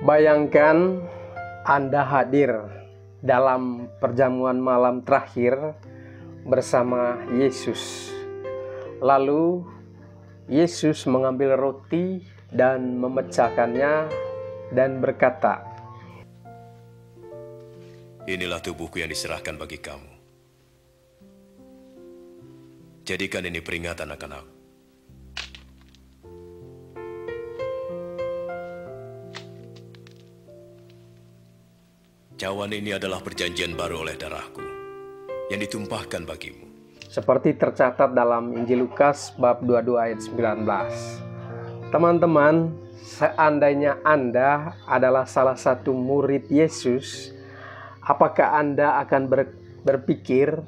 Bayangkan Anda hadir dalam perjamuan malam terakhir bersama Yesus. Lalu Yesus mengambil roti dan memecahkannya dan berkata, "Inilah tubuhku yang diserahkan bagi kamu. Jadikan ini peringatan akan aku." Cawan ini adalah perjanjian baru oleh darahku yang ditumpahkan bagimu. Seperti tercatat dalam Injil Lukas bab 22 ayat 19. Teman-teman, seandainya Anda adalah salah satu murid Yesus, apakah Anda akan berpikir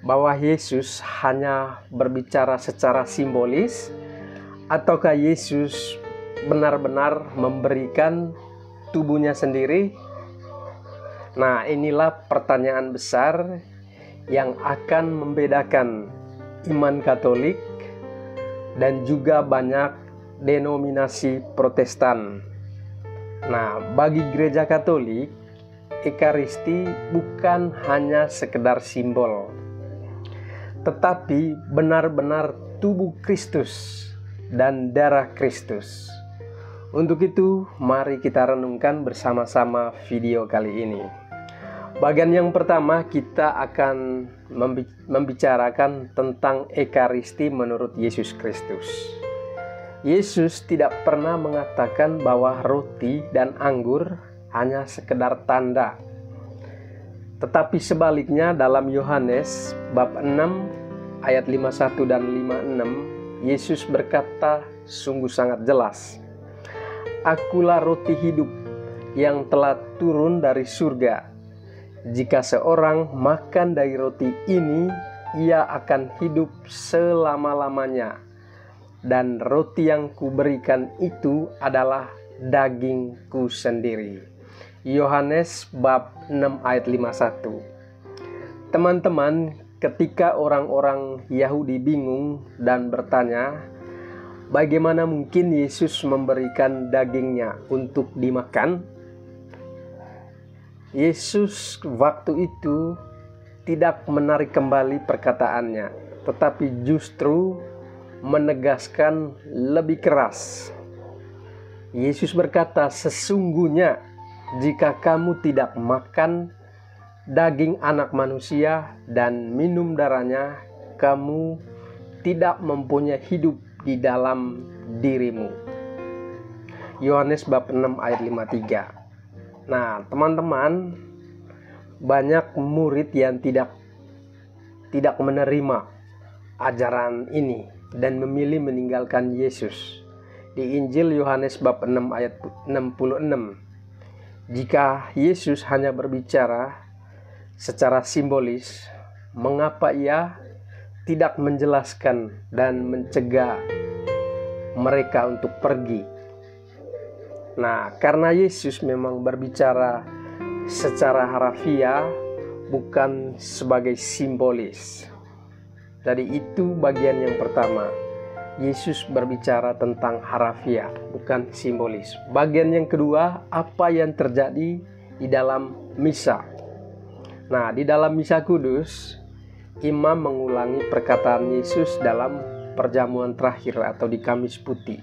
bahwa Yesus hanya berbicara secara simbolis, ataukah Yesus benar-benar memberikan tubuhnya sendiri? Nah, inilah pertanyaan besar yang akan membedakan iman Katolik dan juga banyak denominasi Protestan. Nah, bagi gereja Katolik, Ekaristi bukan hanya sekedar simbol, tetapi benar-benar tubuh Kristus dan darah Kristus. Untuk itu, mari kita renungkan bersama-sama video kali ini. Bagian yang pertama, kita akan membicarakan tentang Ekaristi menurut Yesus Kristus. Yesus tidak pernah mengatakan bahwa roti dan anggur hanya sekedar tanda. Tetapi sebaliknya dalam Yohanes bab 6 ayat 51 dan 56, Yesus berkata sungguh sangat jelas, "Akulah roti hidup yang telah turun dari surga. Jika seorang makan dari roti ini, ia akan hidup selama-lamanya. Dan roti yang kuberikan itu adalah dagingku sendiri." Yohanes bab 6 ayat 51. Teman-teman, ketika orang-orang Yahudi bingung dan bertanya, bagaimana mungkin Yesus memberikan dagingnya untuk dimakan? Yesus waktu itu tidak menarik kembali perkataannya, tetapi justru menegaskan lebih keras. Yesus berkata, "Sesungguhnya jika kamu tidak makan daging anak manusia dan minum darahnya, kamu tidak mempunyai hidup di dalam dirimu." Yohanes bab 6 ayat 53. Nah, teman-teman, banyak murid yang tidak menerima ajaran ini dan memilih meninggalkan Yesus. Di Injil Yohanes bab 6 ayat 66, jika Yesus hanya berbicara secara simbolis, mengapa ia tidak menjelaskan dan mencegah mereka untuk pergi? Nah, karena Yesus memang berbicara secara harafiah, bukan sebagai simbolis. Jadi itu bagian yang pertama. Yesus berbicara tentang harafiah, bukan simbolis. Bagian yang kedua, apa yang terjadi di dalam misa. Nah, di dalam misa kudus, imam mengulangi perkataan Yesus dalam perjamuan terakhir atau di Kamis Putih.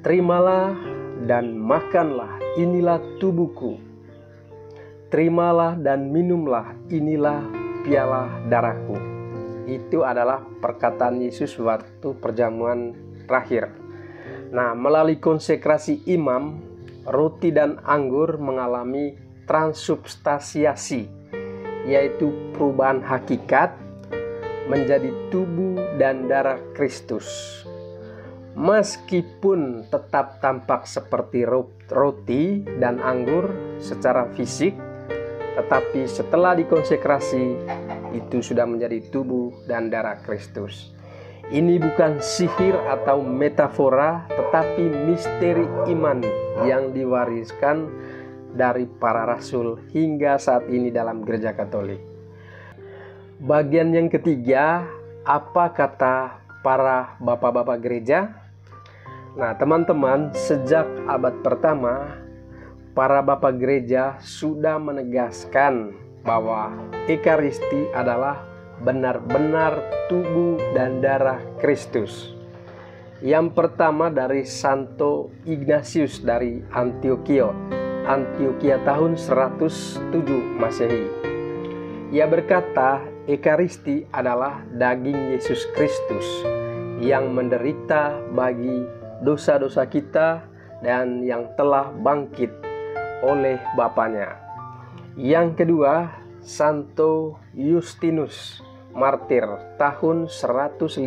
"Terimalah dan makanlah, inilah tubuhku. Terimalah dan minumlah, inilah piala darahku." Itu adalah perkataan Yesus waktu perjamuan terakhir. Nah, melalui konsekrasi imam, roti dan anggur mengalami transubstansiasi, yaitu perubahan hakikat menjadi tubuh dan darah Kristus. Meskipun tetap tampak seperti roti dan anggur secara fisik, tetapi setelah dikonsekrasi, itu sudah menjadi tubuh dan darah Kristus. Ini bukan sihir atau metafora, tetapi misteri iman yang diwariskan dari para rasul hingga saat ini dalam gereja Katolik. Bagian yang ketiga, apa kata para bapak-bapak gereja? Nah, teman-teman, sejak abad pertama, para bapak gereja sudah menegaskan bahwa Ekaristi adalah benar-benar tubuh dan darah Kristus. Yang pertama dari Santo Ignatius dari Antioquia tahun 107 Masehi. Ia berkata, Ekaristi adalah daging Yesus Kristus yang menderita bagi dosa-dosa kita dan yang telah bangkit oleh Bapanya. Yang kedua, Santo Justinus Martir tahun 150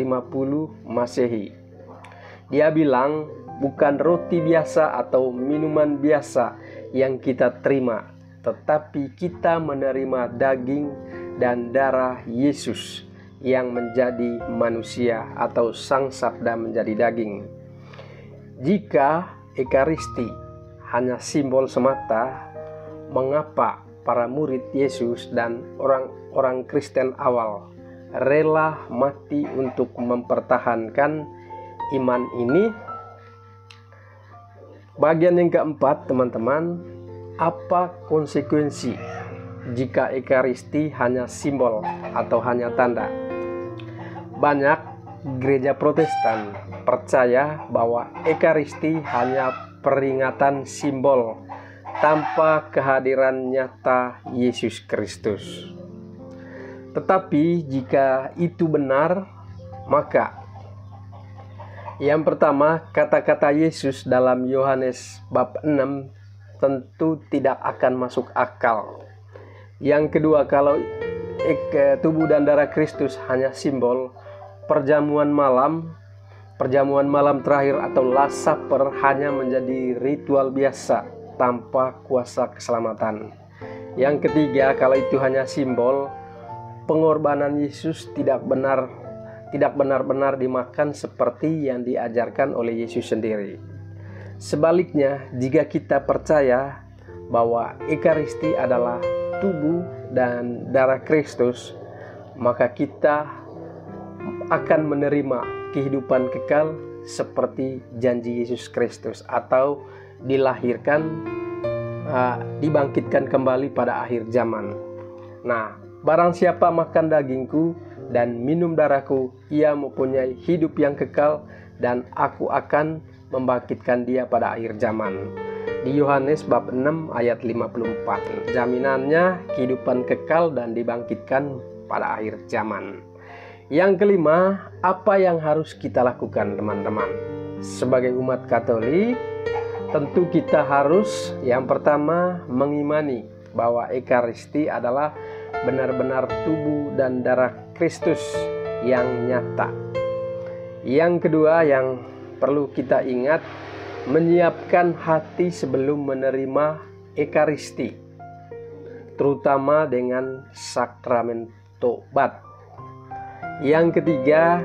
Masehi. Dia bilang, bukan roti biasa atau minuman biasa yang kita terima, tetapi kita menerima daging dan darah Yesus yang menjadi manusia atau Sang Sabda menjadi daging. Jika Ekaristi hanya simbol semata, mengapa para murid Yesus dan orang-orang Kristen awal rela mati untuk mempertahankan iman ini? Bagian yang keempat, teman-teman, apa konsekuensi jika Ekaristi hanya simbol atau hanya tanda? Banyak gereja Protestan percaya bahwa Ekaristi hanya peringatan simbol tanpa kehadiran nyata Yesus Kristus. Tetapi jika itu benar, maka yang pertama, kata-kata Yesus dalam Yohanes bab 6 tentu tidak akan masuk akal. Yang kedua, kalau tubuh dan darah Kristus hanya simbol, perjamuan malam terakhir atau Last Supper hanya menjadi ritual biasa tanpa kuasa keselamatan. Yang ketiga, kalau itu hanya simbol, pengorbanan Yesus tidak benar-benar dimakan seperti yang diajarkan oleh Yesus sendiri. Sebaliknya, jika kita percaya bahwa Ekaristi adalah tubuh dan darah Kristus, maka kita akan menerima kehidupan kekal seperti janji Yesus Kristus, atau dibangkitkan kembali pada akhir zaman. Nah, barang siapa makan dagingku dan minum darahku, ia mempunyai hidup yang kekal, dan aku akan membangkitkan dia pada akhir zaman. Di Yohanes bab 6 ayat 54, jaminannya kehidupan kekal dan dibangkitkan pada akhir zaman. Yang kelima, apa yang harus kita lakukan, teman-teman? Sebagai umat Katolik, tentu kita harus yang pertama mengimani bahwa Ekaristi adalah benar-benar tubuh dan darah Kristus yang nyata. Yang kedua yang perlu kita ingat, menyiapkan hati sebelum menerima Ekaristi, terutama dengan sakramen tobat. Yang ketiga,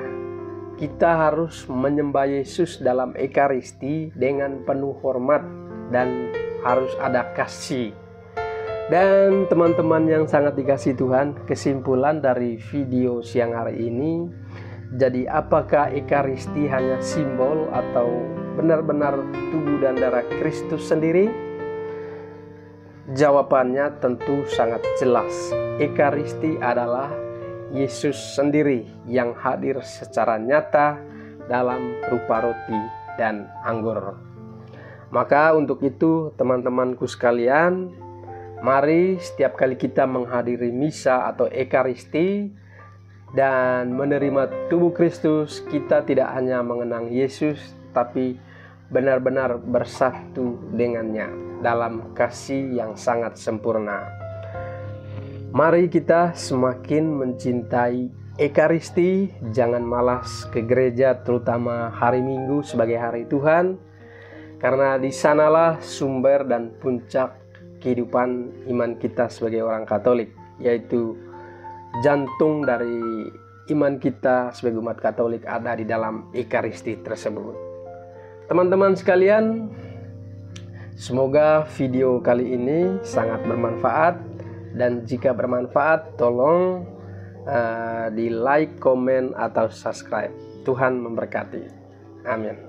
kita harus menyembah Yesus dalam Ekaristi dengan penuh hormat dan harus ada kasih. Dan teman-teman yang sangat dikasihi Tuhan, kesimpulan dari video siang hari ini, jadi apakah Ekaristi hanya simbol atau benar-benar tubuh dan darah Kristus sendiri? Jawabannya tentu sangat jelas. Ekaristi adalah Yesus sendiri yang hadir secara nyata dalam rupa roti dan anggur. Maka untuk itu, teman-temanku sekalian, mari setiap kali kita menghadiri misa atau Ekaristi dan menerima tubuh Kristus, kita tidak hanya mengenang Yesus, tapi benar-benar bersatu dengannya dalam kasih yang sangat sempurna. Mari kita semakin mencintai Ekaristi, jangan malas ke gereja, terutama hari Minggu sebagai hari Tuhan, karena di sanalah sumber dan puncak kehidupan iman kita sebagai orang Katolik, yaitu jantung dari iman kita sebagai umat Katolik ada di dalam Ekaristi tersebut. Teman-teman sekalian, semoga video kali ini sangat bermanfaat, dan jika bermanfaat tolong di like, komen, atau subscribe. Tuhan memberkati. Amin.